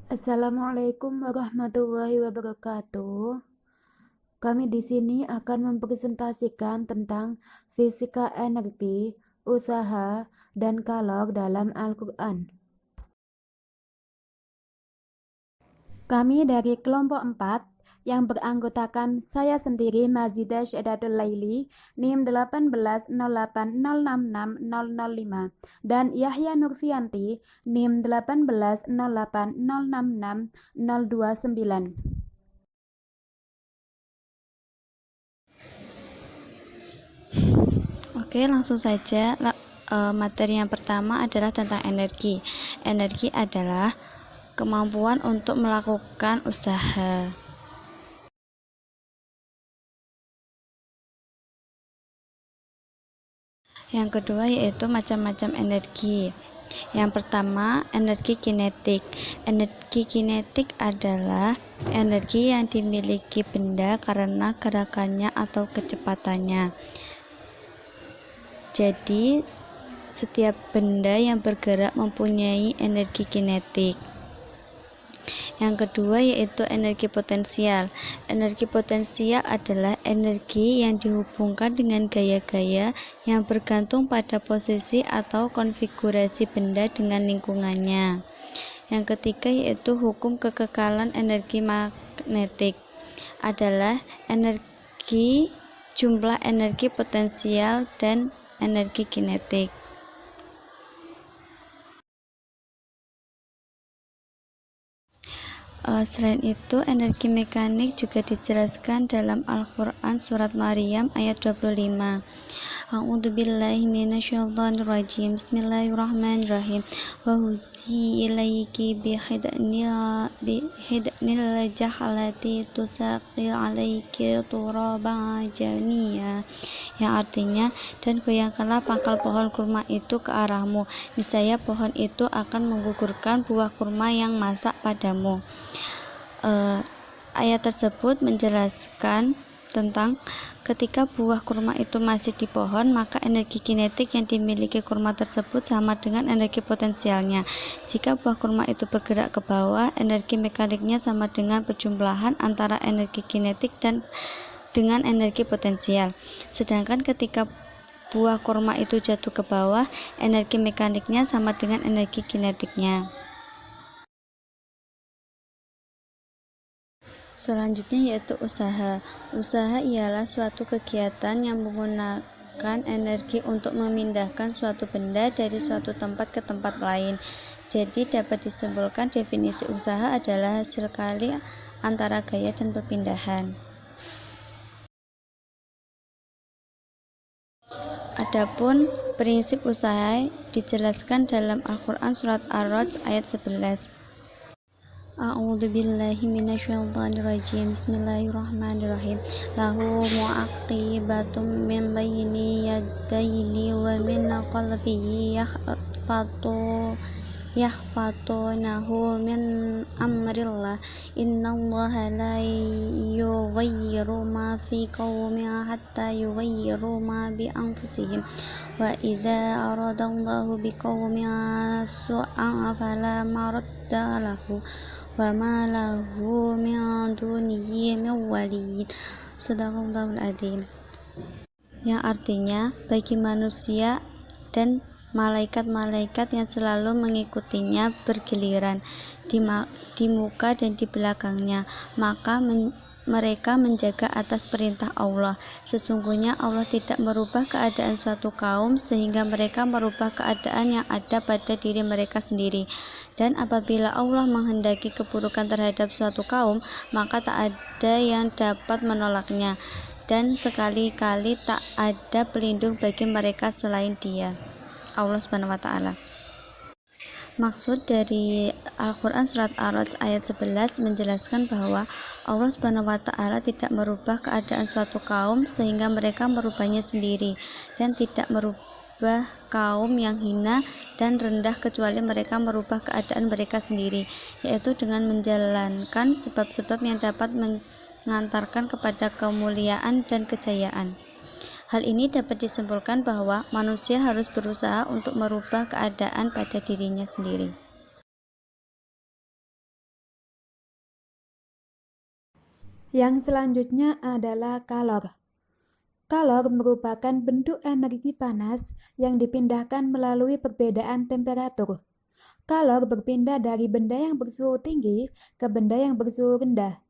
Assalamualaikum warahmatullahi wabarakatuh. Kami di sini akan mempresentasikan tentang fisika energi, usaha, dan kalor dalam Al-Quran. Kami dari kelompok 4 yang beranggotakan saya sendiri Mazidah Syahdatul Laili NIM 1808066005 dan Yahya Nurfianti NIM 1808066029. Oke, langsung saja. Materi yang pertama adalah tentang energi. Energi adalah kemampuan untuk melakukan usaha. Yang kedua yaitu macam-macam energi. Yang pertama, energi kinetik. Energi kinetik adalah energi yang dimiliki benda karena gerakannya atau kecepatannya. Jadi, setiap benda yang bergerak mempunyai energi kinetik. Yang kedua yaitu energi potensial. Energi potensial adalah energi yang dihubungkan dengan gaya-gaya yang bergantung pada posisi atau konfigurasi benda dengan lingkungannya. Yang ketiga yaitu hukum kekekalan energi magnetik adalah jumlah energi potensial dan energi kinetik. Selain itu, energi mekanik juga dijelaskan dalam Al-Quran surat Maryam ayat 25. A'udzubillahi minasyaitonirrajim. Bismillahirrahmanirrahim. Wa huzi ilaiki bihidnil jahalati tusaqil alaiki turaba janiya, yang artinya, dan goyangkanlah pangkal pohon kurma itu ke arahmu, niscaya pohon itu akan menggugurkan buah kurma yang masak padamu. Ayat tersebut menjelaskan tentang ketika buah kurma itu masih di pohon, maka energi kinetik yang dimiliki kurma tersebut sama dengan energi potensialnya. Jika buah kurma itu bergerak ke bawah, energi mekaniknya sama dengan perjumlahan antara energi kinetik dan dengan energi potensial. Sedangkan ketika buah kurma itu jatuh ke bawah, energi mekaniknya sama dengan energi kinetiknya. Selanjutnya yaitu usaha. Usaha ialah suatu kegiatan yang menggunakan energi untuk memindahkan suatu benda dari suatu tempat ke tempat lain. Jadi dapat disimpulkan definisi usaha adalah hasil kali antara gaya dan perpindahan. Adapun prinsip usaha dijelaskan dalam Al-Quran surat Ar-Ra'd ayat 11. A'udzubillahi minasyaitonirrajim. Bismillahirrahmanirrahim. Lahu mu'aqibatum min bayni yadayni wa min khalfihi yahfatunahu min amrillah. Innallaha la yughayyiru ma fi qaumin hatta yughayyiru ma bi anfusihim. Wa idza aradallahu biqaumin su'an fala maradda lahu wa ma lahu min dunihi min waliyin. Shadaqallahul adzim. Yang artinya, bagi manusia dan malaikat-malaikat yang selalu mengikutinya bergiliran di muka dan di belakangnya, maka mereka menjaga atas perintah Allah. Sesungguhnya Allah tidak merubah keadaan suatu kaum sehingga mereka merubah keadaan yang ada pada diri mereka sendiri. Dan apabila Allah menghendaki keburukan terhadap suatu kaum, maka tak ada yang dapat menolaknya, dan sekali-kali tak ada pelindung bagi mereka selain Dia, Allah Subhanahu wa Ta'ala. Maksud dari Al-Quran surat Ar-Ra'd ayat 11 menjelaskan bahwa Allah Subhanahu wa Ta'ala tidak merubah keadaan suatu kaum sehingga mereka merubahnya sendiri, dan tidak merubah kaum yang hina dan rendah kecuali mereka merubah keadaan mereka sendiri, yaitu dengan menjalankan sebab-sebab yang dapat mengantarkan kepada kemuliaan dan kejayaan. Hal ini dapat disimpulkan bahwa manusia harus berusaha untuk merubah keadaan pada dirinya sendiri. Yang selanjutnya adalah kalor. Kalor merupakan bentuk energi panas yang dipindahkan melalui perbedaan temperatur. Kalor berpindah dari benda yang bersuhu tinggi ke benda yang bersuhu rendah.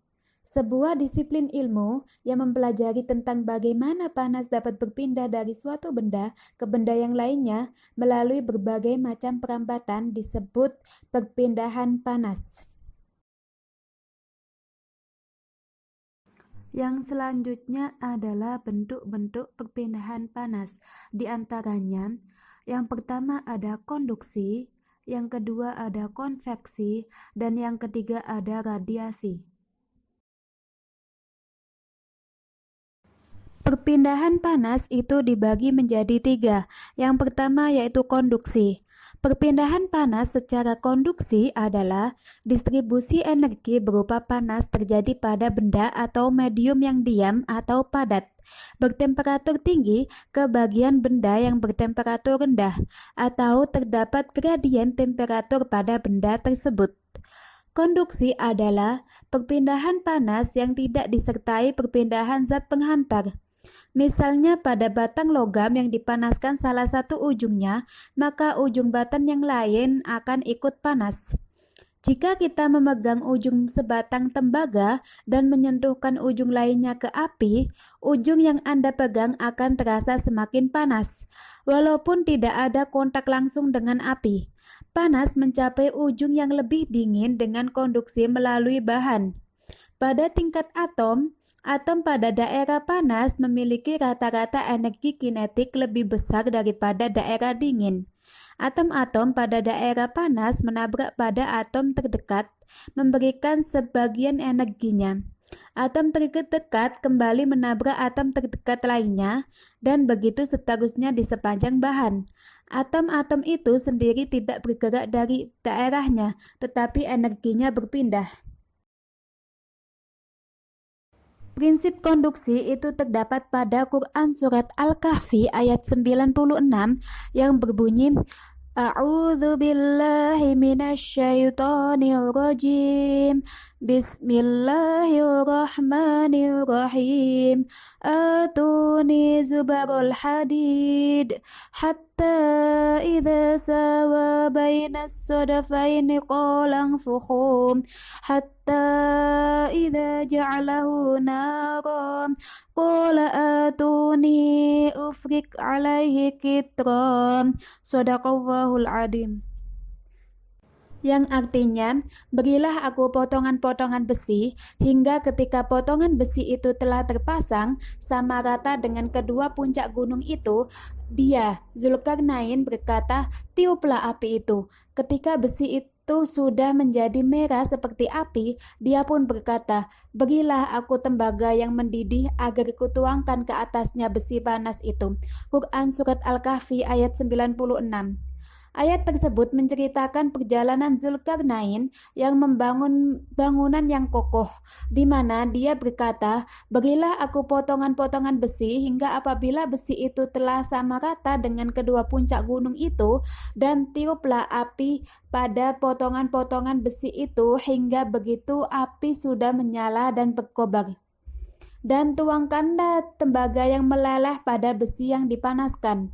Sebuah disiplin ilmu yang mempelajari tentang bagaimana panas dapat berpindah dari suatu benda ke benda yang lainnya melalui berbagai macam perambatan disebut perpindahan panas. Yang selanjutnya adalah bentuk-bentuk perpindahan panas. Di antaranya, yang pertama ada konduksi, yang kedua ada konveksi, dan yang ketiga ada radiasi. Perpindahan panas itu dibagi menjadi 3. Yang pertama yaitu konduksi. Perpindahan panas secara konduksi adalah distribusi energi berupa panas terjadi pada benda atau medium yang diam atau padat, bertemperatur tinggi ke bagian benda yang bertemperatur rendah, atau terdapat gradien temperatur pada benda tersebut. Konduksi adalah perpindahan panas yang tidak disertai perpindahan zat penghantar. Misalnya pada batang logam yang dipanaskan salah satu ujungnya, maka ujung batang yang lain akan ikut panas. Jika kita memegang ujung sebatang tembaga dan menyentuhkan ujung lainnya ke api, ujung yang Anda pegang akan terasa semakin panas, walaupun tidak ada kontak langsung dengan api. Panas mencapai ujung yang lebih dingin dengan konduksi melalui bahan. Pada tingkat atom pada daerah panas memiliki rata-rata energi kinetik lebih besar daripada daerah dingin. Atom-atom pada daerah panas menabrak pada atom terdekat, memberikan sebagian energinya. Atom terdekat kembali menabrak atom terdekat lainnya, dan begitu seterusnya di sepanjang bahan. Atom-atom itu sendiri tidak bergerak dari daerahnya, tetapi energinya berpindah. Prinsip konduksi itu terdapat pada Quran Surat Al-Kahfi ayat 96 yang berbunyi A'udzu billahi minasyaitonir rajim. Bismillahirrahmanirrahim. Atuni zubarul hadid hatta idza sawa bainas sadafaini qalan fukhum hatta idza ja'alahu naran qala atuni ufrik alaihi kitran. Shadaqallahul adzim. Yang artinya, berilah aku potongan-potongan besi, hingga ketika potongan besi itu telah terpasang sama rata dengan kedua puncak gunung itu, dia, Zulkarnain, berkata, tiuplah api itu. Ketika besi itu sudah menjadi merah seperti api, dia pun berkata, berilah aku tembaga yang mendidih agar kutuangkan ke atasnya besi panas itu. Quran Surat Al-Kahfi ayat 96. Ayat tersebut menceritakan perjalanan Zulkarnain yang membangun bangunan yang kokoh, di mana dia berkata, berilah aku potongan-potongan besi hingga apabila besi itu telah sama rata dengan kedua puncak gunung itu, dan tiuplah api pada potongan-potongan besi itu hingga begitu api sudah menyala dan berkobar. Dan tuangkanlah tembaga yang meleleh pada besi yang dipanaskan.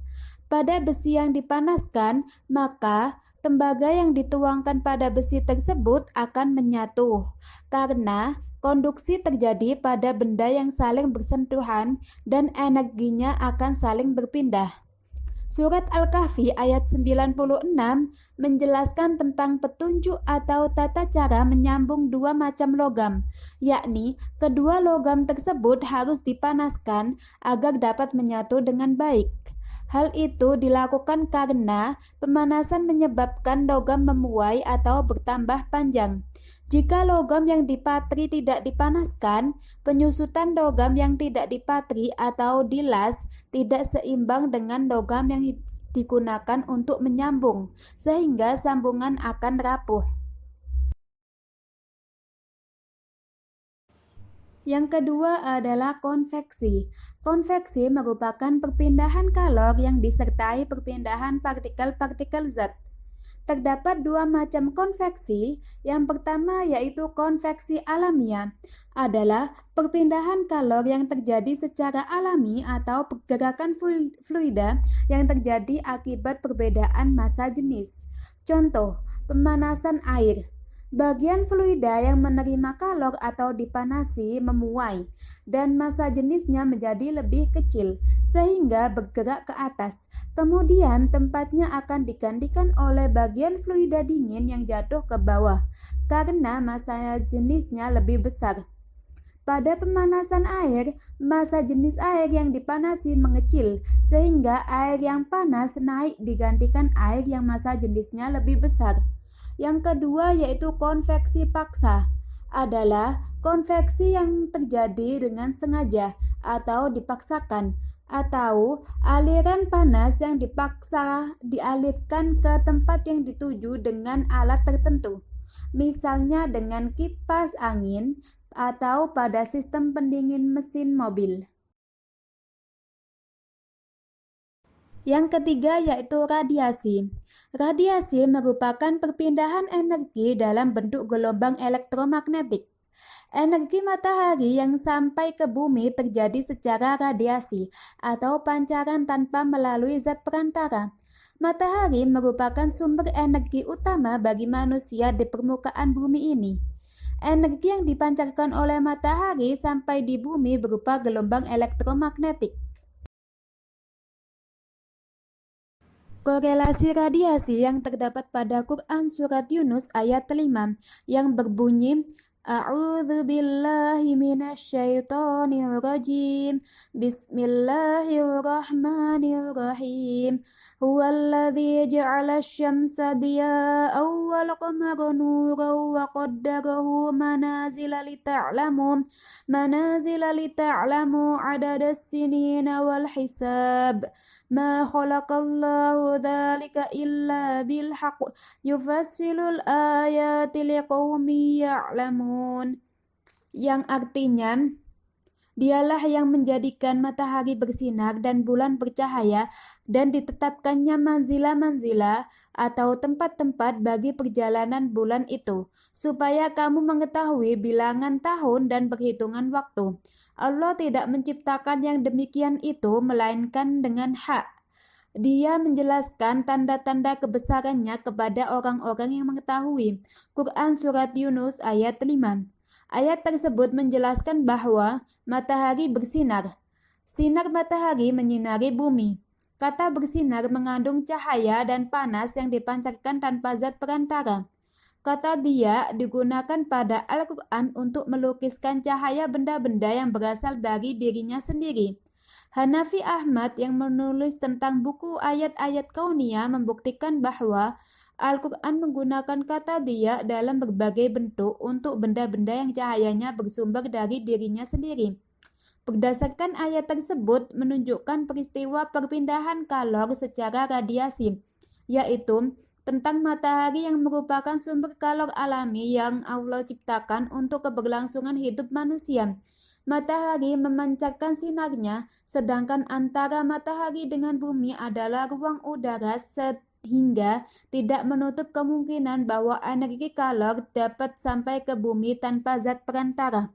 Pada besi yang dipanaskan, maka tembaga yang dituangkan pada besi tersebut akan menyatu, karena konduksi terjadi pada benda yang saling bersentuhan dan energinya akan saling berpindah. Surat Al-Kahfi ayat 96 menjelaskan tentang petunjuk atau tata cara menyambung dua macam logam, yakni kedua logam tersebut harus dipanaskan agar dapat menyatu dengan baik. Hal itu dilakukan karena pemanasan menyebabkan logam memuai atau bertambah panjang. Jika logam yang dipatri tidak dipanaskan, penyusutan logam yang tidak dipatri atau dilas tidak seimbang dengan logam yang digunakan untuk menyambung, sehingga sambungan akan rapuh. Yang kedua adalah konveksi. Konveksi merupakan perpindahan kalor yang disertai perpindahan partikel-partikel zat. Terdapat dua macam konveksi. Yang pertama yaitu konveksi alamiah, adalah perpindahan kalor yang terjadi secara alami atau pergerakan fluida yang terjadi akibat perbedaan massa jenis. Contoh, pemanasan air. Bagian fluida yang menerima kalor atau dipanasi memuai dan massa jenisnya menjadi lebih kecil sehingga bergerak ke atas. Kemudian tempatnya akan digantikan oleh bagian fluida dingin yang jatuh ke bawah karena massa jenisnya lebih besar. Pada pemanasan air, massa jenis air yang dipanasi mengecil sehingga air yang panas naik digantikan air yang massa jenisnya lebih besar. Yang kedua yaitu konveksi paksa, adalah konveksi yang terjadi dengan sengaja atau dipaksakan, atau aliran panas yang dipaksa dialirkan ke tempat yang dituju dengan alat tertentu, misalnya dengan kipas angin atau pada sistem pendingin mesin mobil. Yang ketiga yaitu radiasi. Radiasi merupakan perpindahan energi dalam bentuk gelombang elektromagnetik. Energi matahari yang sampai ke bumi terjadi secara radiasi atau pancaran tanpa melalui zat perantara. Matahari merupakan sumber energi utama bagi manusia di permukaan bumi ini. Energi yang dipancarkan oleh matahari sampai di bumi berupa gelombang elektromagnetik. Korelasi radiasi yang terdapat pada Quran Surat Yunus ayat 5 yang berbunyi A'udzu billahi minasyaitonir rajim. Bismillahirrahmanirrahim. Huwallazi ja'ala asy-syamsa diya'an wal qamara nuran wa qaddarahu manazila lita'lamu 'adadas sinina wal hisab. Ma khalaqallahu dzalika illa bil haqq yufassilul ayati liqaumin ya'lamun. Yang artinya, Dialah yang menjadikan matahari bersinar dan bulan bercahaya dan ditetapkannya manzila-manzila atau tempat-tempat bagi perjalanan bulan itu, supaya kamu mengetahui bilangan tahun dan perhitungan waktu. Allah tidak menciptakan yang demikian itu melainkan dengan hak. Dia menjelaskan tanda-tanda kebesarannya kepada orang-orang yang mengetahui. Quran Surat Yunus ayat 5. Ayat tersebut menjelaskan bahwa matahari bersinar. Sinar matahari menyinari bumi. Kata bersinar mengandung cahaya dan panas yang dipancarkan tanpa zat perantara. Kata dia digunakan pada Al-Quran untuk melukiskan cahaya benda-benda yang berasal dari dirinya sendiri. Hanafi Ahmad yang menulis tentang buku ayat-ayat kauniyah membuktikan bahwa Al-Quran menggunakan kata dia dalam berbagai bentuk untuk benda-benda yang cahayanya bersumber dari dirinya sendiri. Berdasarkan ayat tersebut menunjukkan peristiwa perpindahan kalor secara radiasi, yaitu tentang matahari yang merupakan sumber kalor alami yang Allah ciptakan untuk keberlangsungan hidup manusia. Matahari memancarkan sinarnya, sedangkan antara matahari dengan bumi adalah ruang udara sehingga tidak menutup kemungkinan bahwa energi kalor dapat sampai ke bumi tanpa zat perantara.